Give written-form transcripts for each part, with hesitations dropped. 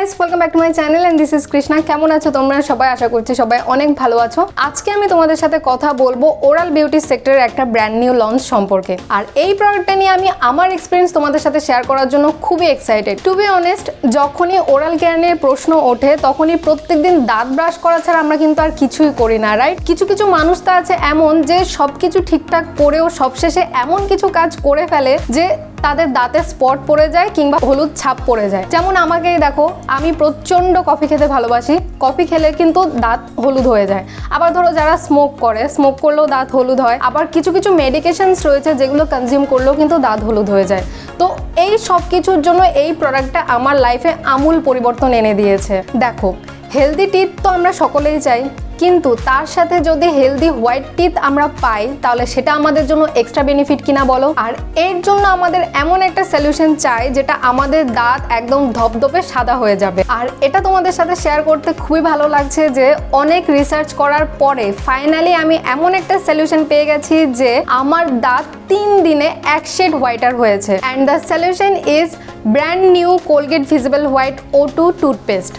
Guys, welcome back to my channel and this is Krishna. কেমন আছো তোমরা সবাই? আশা করছি সবাই অনেক ভালো আছো। আজকে আমি তোমাদের সাথে কথা বলবো ওরাল বিউটি সেক্টরের একটা ব্র্যান্ড নিউ লঞ্চ সম্পর্কে। আর এই প্রোডাক্টটা নিয়ে আমি আমার এক্সপিরিয়েন্স তোমাদের সাথে শেয়ার করার জন্য খুবই এক্সাইটেড। টু বি অনেস্ট, যখনই ওরাল কেয়ার নিয়ে প্রশ্ন ওঠে তখনই প্রত্যেকদিন দাঁত ব্রাশ করা ছাড়া আমরা কিন্তু আর কিছুই করি না, রাইট? কিছু কিছু মানুষ তো আছে এমন যে সবকিছু ঠিকঠাক করেও সবশেষে এমন কিছু কাজ করে ফেলে যে তাদের দাঁতে স্পট পড়ে যায় কিংবা হলুদ ছাপ পড়ে যায়। যেমন আমাকেই দেখো, আমি প্রচণ্ড কফি খেতে ভালোবাসি, কফি খেলে কিন্তু দাঁত হলুদ হয়ে যায়। আবার ধরো যারা স্মোক করে, স্মোক করলেও দাঁত হলুদ হয়। আবার কিছু কিছু মেডিকেশনস রয়েছে যেগুলো কনজিউম করলেও কিন্তু দাঁত হলুদ হয়ে যায়। তো এই সব কিছুর জন্য এই প্রোডাক্টটা আমার লাইফে আমূল পরিবর্তন এনে দিয়েছে। দেখো, হেলদি টিথ তো আমরা সকলেই চাই, কিন্তু তার সাথে যদি হেলদি হোয়াইট টিথ আমরা পাই তাহলে সেটা আমাদের জন্য এক্সট্রা বেনিফিট কিনা বলো। আর এর জন্য আমাদের এমন একটা সলিউশন চাই যেটা আমাদের দাঁত একদম ধপধপে সাদা হয়ে যাবে। আর এটা তোমাদের সাথে শেয়ার করতে খুবই ভালো লাগছে যে অনেক রিসার্চ করার পরে ফাইনালি আমি এমন একটা সলিউশন পেয়ে গেছি যে আমার দাঁত 3 দিনে এক শেড হোয়াইটার হয়েছে। And the solution is brand new Colgate visible white O2 toothpaste.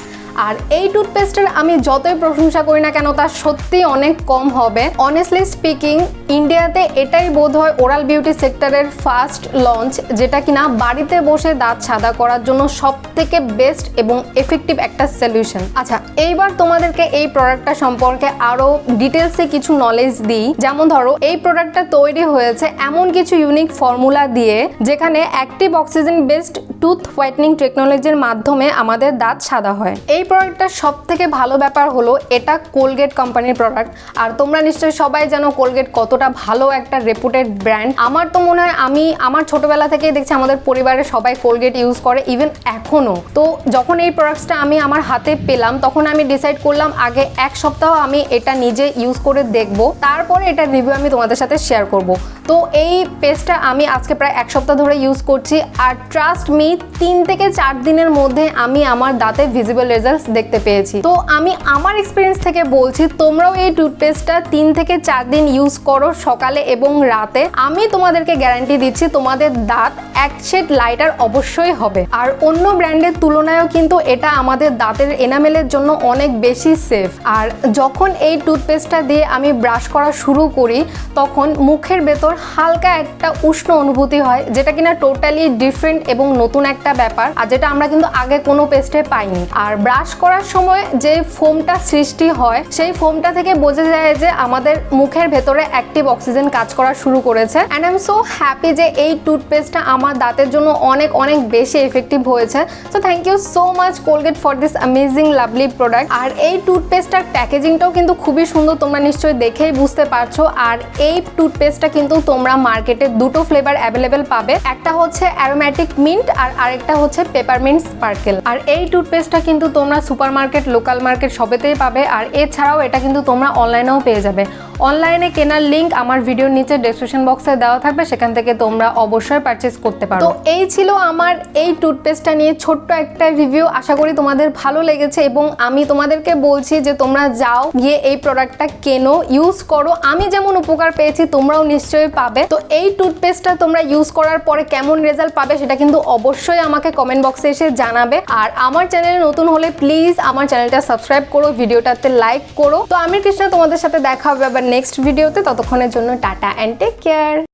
আর এই টুথপেস্টের আমি যতই প্রশংসা করি না কেন, তার সত্যি অনেক কম হবে। অনেস্টলি স্পিকিং, ইন্ডিয়াতে এটাই বোধহয় ওরাল বিউটি সেক্টরের ফার্স্ট লঞ্চ যেটা কিনা বাড়িতে বসে দাঁত সাদা করার জন্য সব থেকে বেস্ট এবং এফেক্টিভ একটা সলিউশন। আচ্ছা, এইবার তোমাদেরকে এই প্রোডাক্টটা সম্পর্কে আরও ডিটেলসে কিছু নলেজ দিই। যেমন ধরো, এই প্রোডাক্টটা তৈরি হয়েছে এমন কিছু ইউনিক ফর্মুলা দিয়ে যেখানে active oxygen based tooth whitening টেকনোলজির মাধ্যমে আমাদের দাঁত সাদা হয়। এই প্রোডাক্টটার সব থেকে ভালো ব্যাপার হলো এটা কোলগেট কোম্পানির প্রোডাক্ট। আর তোমরা নিশ্চয়ই সবাই জানো কোলগেট কতটা ভালো একটা রেপুটেড ব্র্যান্ড। আমার তো মনে হয় আমি আমার ছোটবেলা থেকেই দেখছি আমাদের পরিবারে সবাই কোলগেট ইউজ করে, ইভেন এখনও। তো যখন এই প্রোডাক্টসটা আমি আমার হাতে পেলাম তখন আমি ডিসাইড করলাম আগে 1 সপ্তাহ আমি এটা নিজে ইউজ করে দেখব, তারপরে এটার রিভিউ আমি তোমাদের সাথে শেয়ার করব। তো এই পেস্টটা আমি আজকে প্রায় 1 সপ্তাহ ধরে ইউজ করছি। আর ট্রাস্ট মি, 3 থেকে 4 দিনের মধ্যে আমি আমার দাঁতে ভিজিবল রেজাল্টস দেখতে পেয়েছি। তো আমি আমার এক্সপিরিয়েন্স থেকে বলছি, তোমরাও এই টুথপেস্টটা 3 থেকে 4 দিন ইউজ করো, সকালে এবং রাতে। আমি তোমাদেরকে গ্যারান্টি দিচ্ছি তোমাদের দাঁত এক শেড লাইটার অবশ্যই হবে। আর অন্য ব্র্যান্ডের তুলনায়ও কিন্তু এটা আমাদের দাঁতের এনামেলের জন্য অনেক বেশি সেফ। আর যখন এই টুথপেস্টটা দিয়ে আমি ব্রাশ করা শুরু করি তখন মুখের ভেতর হালকা একটা উষ্ণ অনুভূতি হয়, যেটা কিনা টোটালি ডিফারেন্ট এবং নতুন একটা ব্যাপার, আর যেটা আমরা কিন্তু আগে কোনো পেস্টে পাইনি। আর ব্রাশ করার সময় যে ফোমটা সৃষ্টি হয় সেই ফোমটা থেকে বোঝা যায় যে আমাদের মুখের ভেতরে অ্যাক্টিভ অক্সিজেন কাজ করা শুরু করেছে। And I am so happy যে এই টুথপেস্টটা আমার দাঁতের জন্য অনেক অনেক বেশি এফেক্টিভ হয়েছে। So thank you so much Colgate for this amazing lovely product. আর এই টুথপেস্টটার প্যাকেজিংটাও কিন্তু খুবই সুন্দর, তোমরা নিশ্চয়ই দেখেই বুঝতে পারছো। আর এই টুথপেস্টটা কিন্তু তোমরা মার্কেটে দুটো ফ্লেভার অ্যাভেলেবেল পাবে, একটা হচ্ছে অ্যারোম্যাটিক মিন্ট আর আরেকটা হচ্ছে পেপারমিন্ট স্পার্কেল। আর এই টুথপেস্টটা কিন্তু তোমরা সুপার মার্কেট, লোকাল মার্কেট সবেতেই পাবে। আর এছাড়াও এটা কিন্তু তোমরা অনলাইনেও পেয়ে যাবে। অনলাইনে কেনার লিঙ্ক আমার ভিডিওর নিচে ডেসক্রিপশন বক্সে দেওয়া থাকবে, সেখান থেকে তোমরা অবশ্যই পারচেস করতে পারো। তো এই ছিল আমার এই টুথপেস্টটা নিয়ে ছোট্ট একটা রিভিউ। আশা করি তোমাদের ভালো লেগেছে এবং আমি তোমাদেরকে বলছি যে তোমরা যাও গিয়ে এই প্রোডাক্টটা কেনো, ইউজ করো। আমি যেমন উপকার পেয়েছি তোমরাও নিশ্চয়ই পাবে। তো এই টুথপেস্টটা তোমরা ইউজ করার পরে কেমন রেজাল্ট পাবে সেটা কিন্তু অবশ্যই আমাকে কমেন্ট বক্সে এসে জানাবে। আর আমার চ্যানেলে নতুন হলে প্লিজ আমার চ্যানেলটা সাবস্ক্রাইব করো, ভিডিওটাতে লাইক করো। তো আমি কৃষ্ণা, তোমাদের সাথে দেখা হবে আবার নেক্সট ভিডিওতে। ততক্ষণের জন্য টাটা অ্যান্ড টেক কেয়ার।